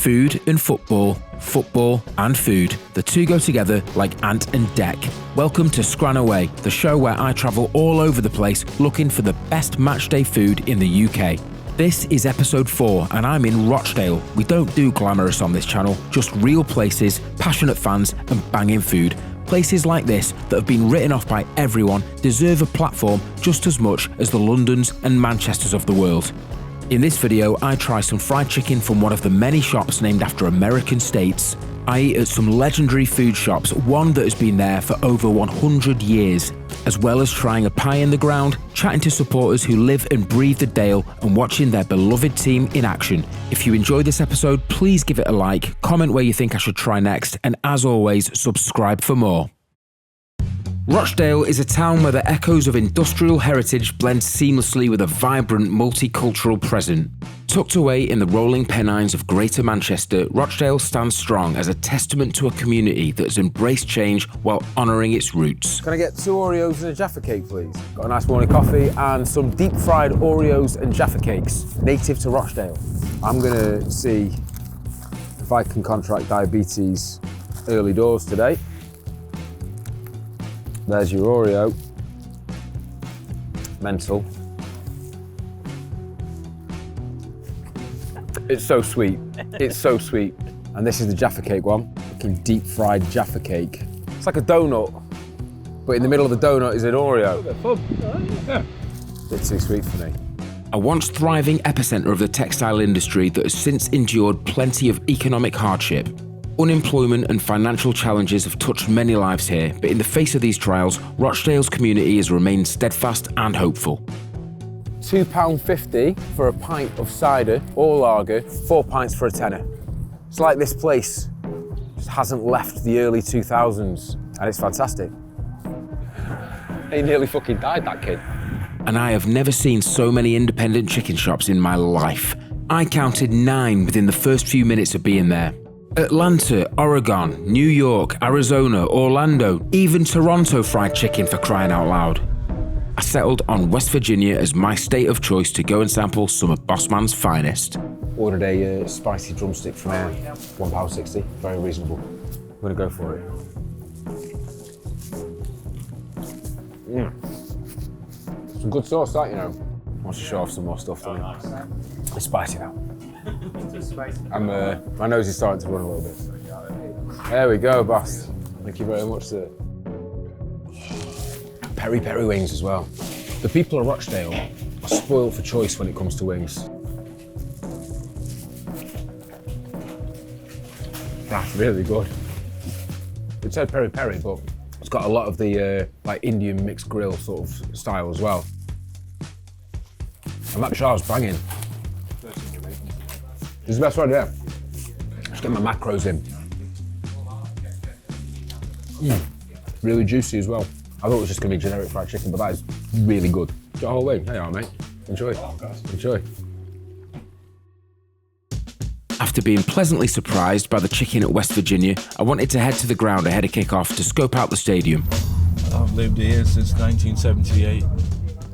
Food and football, football and food. The two go together like ant and deck. Welcome to Scran Away, the show where I travel all over the place looking for the best matchday food in the UK. This is episode 4 and I'm in Rochdale. We don't do glamorous on this channel, just real places, passionate fans and banging food. Places like this that have been written off by everyone deserve a platform just as much as the Londons and Manchesters of the world. In this video, I try some fried chicken from one of the many shops named after American states. I eat at some legendary food shops, one that has been there for over 100 years, as well as trying a pie in the ground, chatting to supporters who live and breathe the Dale and watching their beloved team in action. If you enjoyed this episode, please give it a like, comment where you think I should try next, and as always, subscribe for more. Rochdale is a town where the echoes of industrial heritage blend seamlessly with a vibrant multicultural present. Tucked away in the rolling Pennines of Greater Manchester, Rochdale stands strong as a testament to a community that has embraced change while honouring its roots. Can I get 2 Oreos and a Jaffa cake, please? Got a nice morning coffee and some deep fried Oreos and Jaffa cakes, native to Rochdale. I'm gonna see if I can contract diabetes early doors today. There's your Oreo. Mental. It's so sweet. It's so sweet. And this is the Jaffa cake one. Fucking deep fried Jaffa cake. It's like a donut, but in the middle of the donut is an Oreo. Yeah. Bit too sweet for me. A once thriving epicentre of the textile industry that has since endured plenty of economic hardship. Unemployment and financial challenges have touched many lives here, but in the face of these trials, Rochdale's community has remained steadfast and hopeful. £2.50 for a pint of cider or lager, 4 pints for a tenner. It's like this place just hasn't left the early 2000s, and it's fantastic. He nearly fucking died, that kid. And I have never seen so many independent chicken shops in my life. I counted 9 within the first few minutes of being there. Atlanta, Oregon, New York, Arizona, Orlando, even Toronto fried chicken for crying out loud. I settled on West Virginia as my state of choice to go and sample some of Bossman's finest. Ordered a spicy drumstick from £1.60, very reasonable. I'm gonna go for it. Some good sauce that, you know. Wants to show off some more stuff, doesn't it? It's spicy now. My nose is starting to run a little bit. There we go, boss. Thank you very much, sir. Peri wings as well. The people of Rochdale are spoiled for choice when it comes to wings. That's really good. It said peri, but it's got a lot of the like Indian mixed grill sort of style as well. And that char's banging. This is the best one, yeah. Just get my macros in. Really juicy as well. I thought it was just gonna be generic fried chicken, but that is really good. Get a whole wing. There you are, mate. Enjoy. Enjoy. After being pleasantly surprised by the chicken at West Virginia, I wanted to head to the ground ahead of kick-off to scope out the stadium. I've lived here since 1978.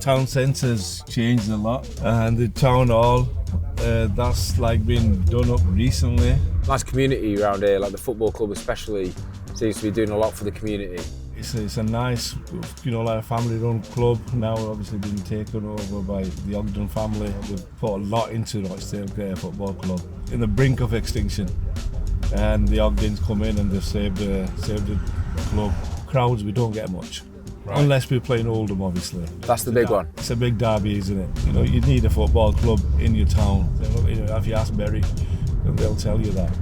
Town centre's changed a lot, and the town hall, that's like been done up recently. Nice community around here, like the football club especially, seems to be doing a lot for the community. It's a nice, like a family-run club. Now obviously being taken over by the Ogden family. They've put a lot into Rochdale Football Club. In the brink of extinction, and the Ogdens come in and they've saved the club. Crowds, we don't get much. Right. Unless we're playing Oldham, obviously. That's the big one. It's a big derby, isn't it? You need a football club in your town. If you ask Berry, they'll tell you that.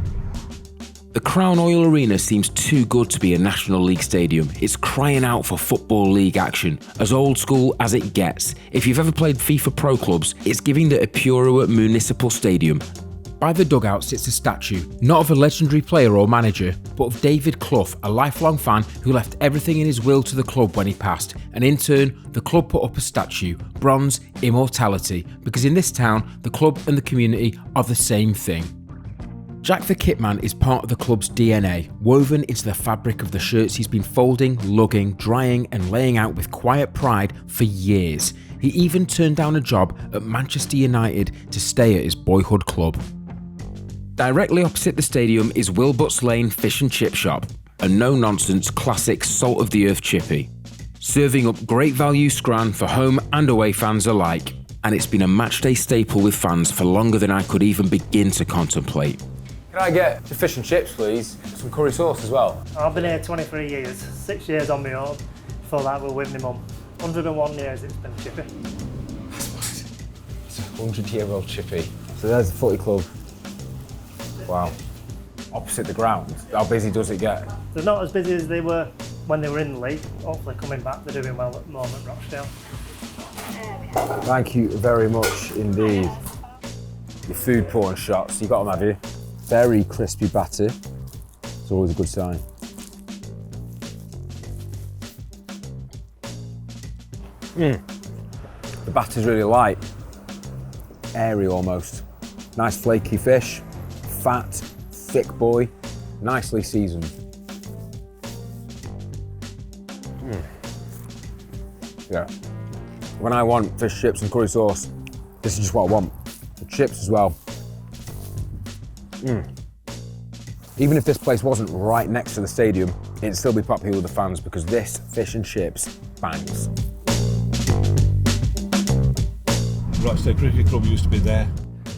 The Crown Oil Arena seems too good to be a National League stadium. It's crying out for Football League action, as old school as it gets. If you've ever played FIFA Pro Clubs, it's giving the Epura Municipal Stadium. By the dugout sits a statue, not of a legendary player or manager, but of David Clough, a lifelong fan who left everything in his will to the club when he passed, and in turn, the club put up a statue, bronze immortality, because in this town, the club and the community are the same thing. Jack the Kitman is part of the club's DNA, woven into the fabric of the shirts he's been folding, lugging, drying and laying out with quiet pride for years. He even turned down a job at Manchester United to stay at his boyhood club. Directly opposite the stadium is WILBUTTS Lane Fish and Chip Shop, a no-nonsense classic salt-of-the-earth chippy, serving up great value scran for home and away fans alike, and it's been a matchday staple with fans for longer than I could even begin to contemplate. Can I get the fish and chips, please? Some curry sauce as well. I've been here 23 years, 6 years on my own. Before that, we're with my mum. 101 years it's been chippy. It's a 100-year-old chippy. So there's the footy club. Wow. Opposite the ground. How busy does it get? They're not as busy as they were when they were in the league. Hopefully coming back, they're doing well at the moment, Rochdale. Thank you very much indeed. Your food porn shots, you got them, have you? Very crispy batter. It's always a good sign. The batter's really light, airy almost. Nice flaky fish, fat, thick boy, nicely seasoned. Yeah. When I want fish chips and curry sauce, this is just what I want. The chips as well. Even if this place wasn't right next to the stadium, it'd still be popular with the fans because this fish and chips bangs. Rochdale Cricket Club used to be there.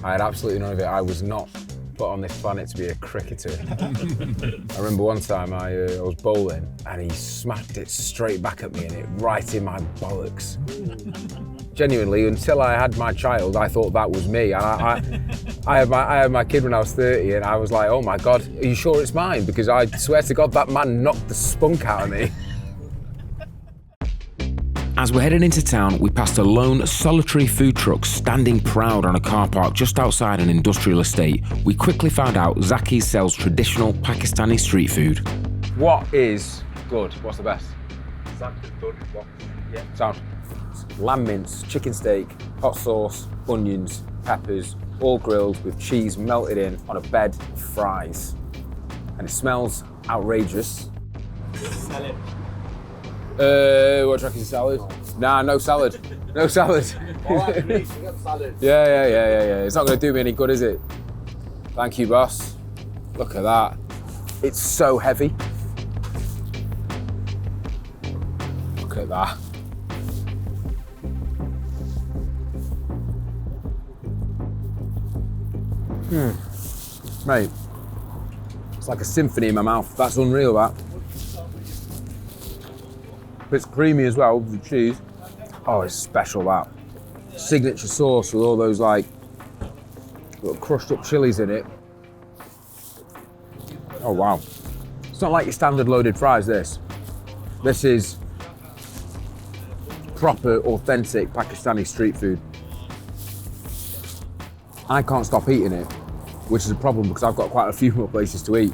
I had absolutely none of it. I was not put on this planet to be a cricketer. I remember one time I was bowling and he smacked it straight back at me and it right in my bollocks. Genuinely, until I had my child, I thought that was me. And I had my kid when I was 30 and I was like, oh my God, are you sure it's mine? Because I swear to God, that man knocked the spunk out of me. As we're heading into town, we passed a lone, solitary food truck standing proud on a car park just outside an industrial estate. We quickly found out ZAKI'S sells traditional Pakistani street food. What is good? What's the best? Yeah. Sound. Lamb mince, chicken steak, hot sauce, onions, peppers, all grilled with cheese melted in on a bed of fries. And it smells outrageous. Salad. What do you reckon, salad? Nah, no salad. No salad. Salad. Yeah. It's not going to do me any good, is it? Thank you, boss. Look at that. It's so heavy. Look at that. Mate, it's like a symphony in my mouth. That's unreal, that. It's creamy as well with the cheese. Oh, it's special, that. Signature sauce with all those like little crushed up chilies in it. Oh wow. It's not like your standard loaded fries, this. This is proper, authentic Pakistani street food. I can't stop eating it, which is a problem because I've got quite a few more places to eat.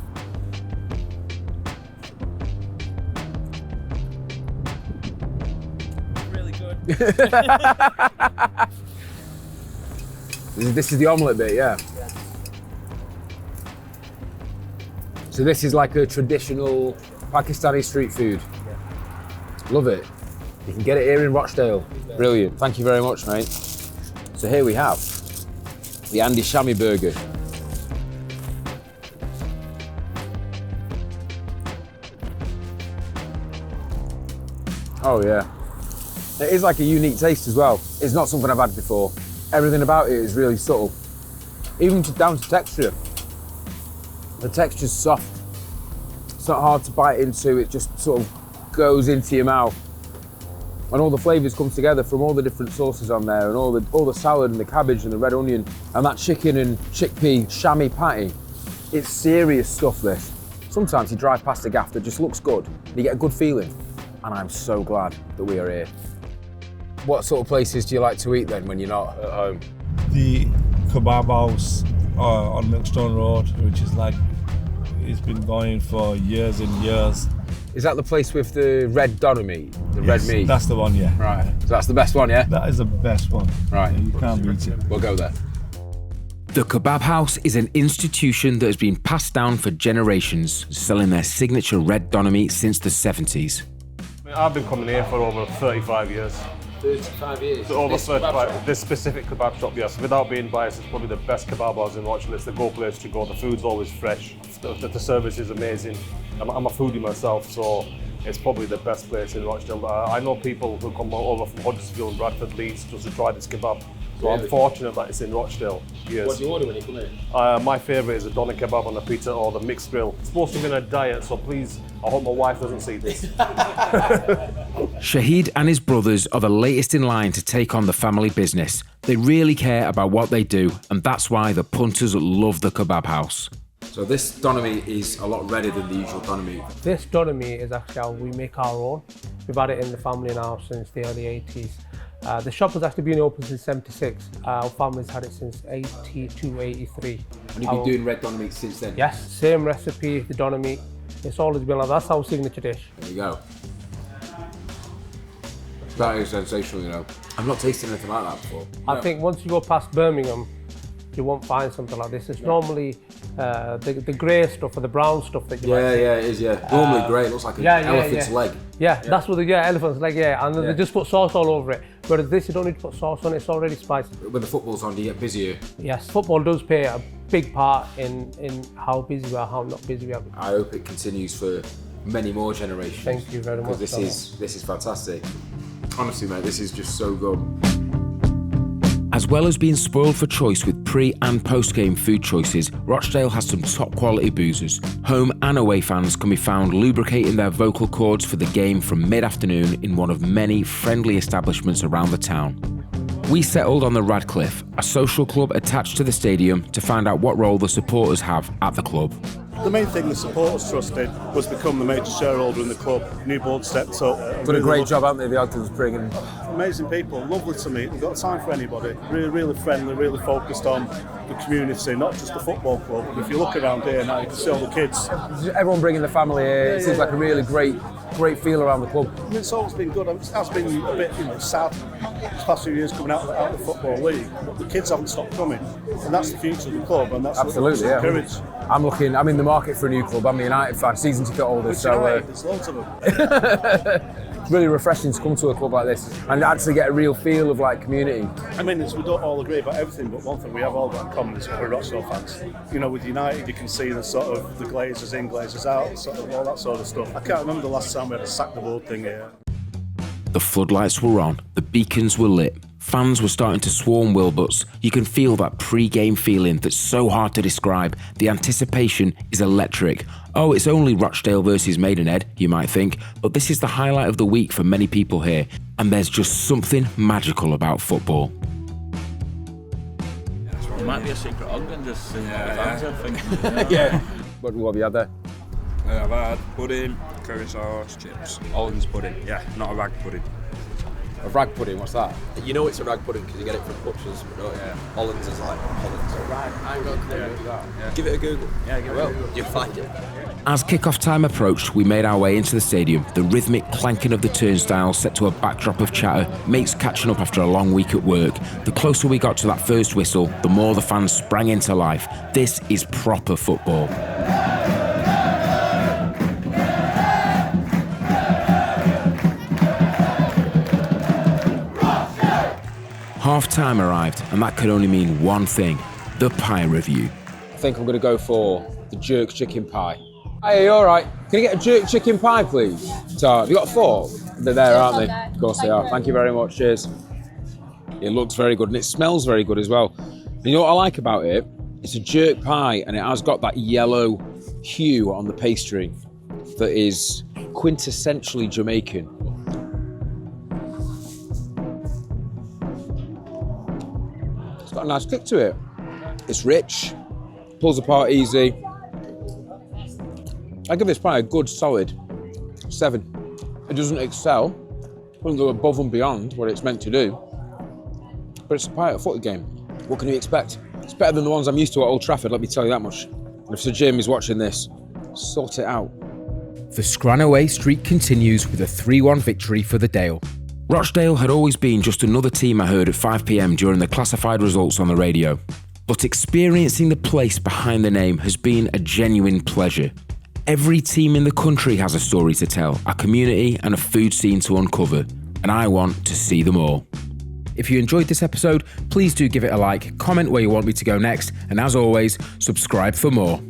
This is the omelette bit, yeah. So this is like a traditional Pakistani street food. Love it. You can get it here in Rochdale. Brilliant. Thank you very much, mate. So here we have the Andy Shami burger. Oh yeah. It is like a unique taste as well. It's not something I've had before. Everything about it is really subtle. Even down to texture. The texture's soft. It's not hard to bite into, it just sort of goes into your mouth. And all the flavours come together from all the different sauces on there and all the salad and the cabbage and the red onion and that chicken and chickpea shami patty. It's serious stuff, this. Sometimes you drive past a gaff that just looks good and you get a good feeling. And I'm so glad that we are here. What sort of places do you like to eat then when you're not at home? The KEBAB house on Milkstone Road, which is like, it's been going for years and years. Is that the place with the red doner meat? The red meat? That's the one, yeah. Right, so that's the best one, yeah? That is the best one. Right. You can't beat it. We'll go there. The Kebab House is an institution that has been passed down for generations, selling their signature red doner meat since the 70s. I've been coming here for over 35 years. 35 years. Over This kebab 35. shop. This specific kebab shop, yes. Without being biased, it's probably the best kebab house in Rochdale. It's the go place to go. The food's always fresh. The service is amazing. I'm a foodie myself, so it's probably the best place in Rochdale. I know people who come over from Huddersfield, Bradford, Leeds just to try this kebab. So I'm fortunate that it's in Rochdale. Yes. What do you order when you come in? My favourite is a doner kebab on a pizza or the mixed grill. It's supposed to be on a diet, so please, I hope my wife doesn't see this. Shahid and his brothers are the latest in line to take on the family business. They really care about what they do, and that's why the punters love the kebab house. So this doner meat is a lot redder than the usual doner meat. This doner meat is actually how we make our own. We've had it in the family now since the early 80s. The shop has actually been open since 76. Our family's had it since 82, 83. And you've been doing red doner meat since then? Yes, same recipe, the doner meat. It's always been like that. That's our signature dish. There you go. That is sensational, you know. I've not tasted anything like that before. I think once you go past Birmingham, you won't find something like this. It's normally the grey stuff or the brown stuff that you might see. Yeah, it is, yeah. Normally grey, it looks like an elephant's leg. Yeah, that's what elephant's leg, and then they just put sauce all over it. Whereas this, you don't need to put sauce on it, it's already spiced. When the football's on, do you get busier? Yes, football does play a big part in how busy we are, how not busy we are. I hope it continues for many more generations. Thank you very much. Because this is fantastic. Honestly, mate, this is just so good. As well as being spoiled for choice with pre- and post-game food choices, Rochdale has some top-quality boozers. Home and away fans can be found lubricating their vocal cords for the game from mid-afternoon in one of many friendly establishments around the town. We settled on the RATCLIFF, a social club attached to the stadium, to find out what role the supporters have at the club. The main thing the supporters trusted was become the major shareholder in the club. New board stepped up. Done a great job, haven't they, the Ogden's bringing? Amazing people, lovely to meet. They've got time for anybody. Really, really friendly, really focused on the community, not just the football club. If you look around here now, you can see all the kids. Everyone bringing the family here. It seems like a really great feel around the club. I mean, it's always been good. It has been a bit, sad these past few years coming out of the football league, but the kids haven't stopped coming, and that's the future of the club, and that's absolutely, what we encourage. I'm in the market for a new club. I'm a United fan, season ticket holder, so there's loads of them. It's really refreshing to come to a club like this and actually get a real feel of like community. I mean, we don't all agree about everything, but one thing we have all got in common is we're Rochdale fans. You know, with United, you can see the sort of the glazers in, glazers out, sort of all that sort of stuff. I can't remember the last time we had a sack the board thing here. The floodlights were on, the beacons were lit, fans were starting to swarm WILBUTTS. You can feel that pre-game feeling that's so hard to describe. The anticipation is electric. Oh, it's only Rochdale versus Maidenhead, you might think, but this is the highlight of the week for many people here, and there's just something magical about football. It might be a secret organ, just the fans, I think. Yeah. What have you had there? I've had pudding, curry sauce, chips. Hollands pudding, yeah, not a rag pudding. A rag pudding, what's that? You know it's a rag pudding because you get it from butchers, don't you? Hollands is like Hollands. Rag. I ain't got a clue with that. Yeah. Give it a Google. Yeah, give it a Google. You'll find it. As kick-off time approached, we made our way into the stadium. The rhythmic clanking of the turnstiles set to a backdrop of chatter, mates catching up after a long week at work. The closer we got to that first whistle, the more the fans sprang into life. This is proper football. Half-time arrived, and that could only mean one thing: the pie review. I think I'm going to go for the jerk chicken pie. Hey, you all right? Can you get a jerk chicken pie, please? So, have you got a fork? They're there, aren't they? Of course they are. Thank you very much. Cheers. It looks very good, and it smells very good as well. And you know what I like about it? It's a jerk pie, and it has got that yellow hue on the pastry that is quintessentially Jamaican. It's got a nice kick to it. It's rich, pulls apart easy. I give this pie a good solid 7. It doesn't excel, doesn't go above and beyond what it's meant to do, but it's a pie at a footy game. What can you expect? It's better than the ones I'm used to at Old Trafford, let me tell you that much. And if Sir Jim is watching this, sort it out. The Scran away streak continues with a 3-1 victory for the Dale. Rochdale had always been just another team I heard at 5 p.m. during the classified results on the radio. But experiencing the place behind the name has been a genuine pleasure. Every team in the country has a story to tell, a community and a food scene to uncover. and I want to see them all. If you enjoyed this episode, please do give it a like, comment where you want me to go next, and as always, subscribe for more.